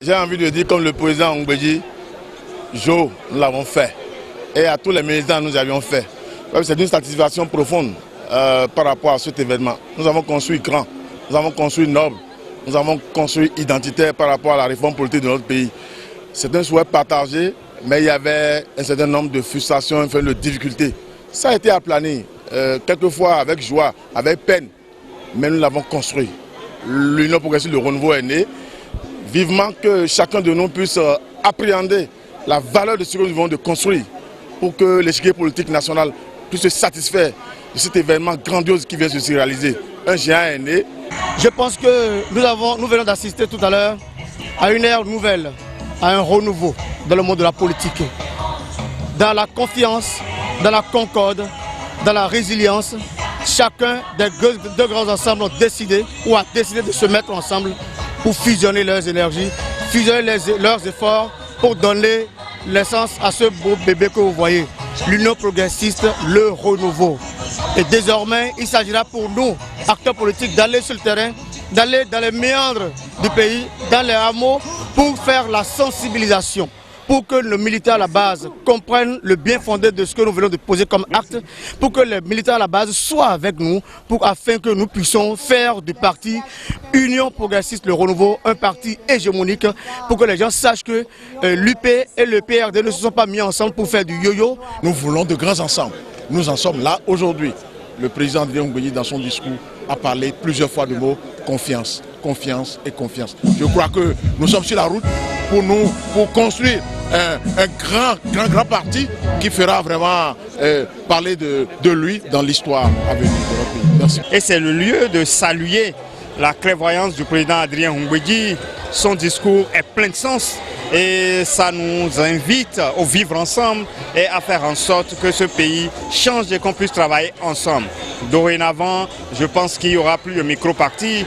J'ai envie de dire comme le président Ngbeji, Jo, nous l'avons fait. Et à tous les militants, nous avions fait. C'est une satisfaction profonde par rapport à cet événement. Nous avons construit grand, nous avons construit noble, nous avons construit identitaire par rapport à la réforme politique de notre pays. C'est un souhait partagé, mais il y avait un certain nombre de frustrations, enfin de difficultés. Ça a été aplani, quelquefois avec joie, avec peine, mais nous l'avons construit. L'Union progressiste, le renouveau est né. Vivement que chacun de nous puisse appréhender la valeur de ce que nous venons de construire pour que l'échiquier politique national puisse se satisfaire de cet événement grandiose qui vient de se réaliser. Un géant est né. Je pense que nous venons d'assister tout à l'heure à une ère nouvelle, à un renouveau dans le monde de la politique. Dans la confiance, dans la concorde, dans la résilience, chacun des deux grands ensembles ont décidé ou a décidé de se mettre ensemble pour fusionner leurs énergies, fusionner leurs efforts pour donner l'essence à ce beau bébé que vous voyez, l'Union progressiste, le renouveau. Et désormais, il s'agira pour nous, acteurs politiques, d'aller sur le terrain, d'aller dans les méandres du pays, dans les hameaux, pour faire la sensibilisation, pour que nos militaires à la base comprennent le bien fondé de ce que nous venons de poser comme acte, pour que les militaires à la base soient avec nous, afin que nous puissions faire du parti Union progressiste, le renouveau, un parti hégémonique, pour que les gens sachent que l'UP et le PRD ne se sont pas mis ensemble pour faire du yo-yo. Nous voulons de grands ensembles. Nous en sommes là aujourd'hui. Le président Adrien Ngbeji, dans son discours, a parlé plusieurs fois du mot confiance, confiance et confiance. Je crois que nous sommes sur la route pour construire un grand parti qui fera vraiment parler de lui dans l'histoire à venir de notre pays. Merci. Et c'est le lieu de saluer la clairvoyance du président Adrien Ngbeji. Son discours est plein de sens et ça nous invite au vivre ensemble et à faire en sorte que ce pays change et qu'on puisse travailler ensemble. Dorénavant, je pense qu'il n'y aura plus de micro-partis.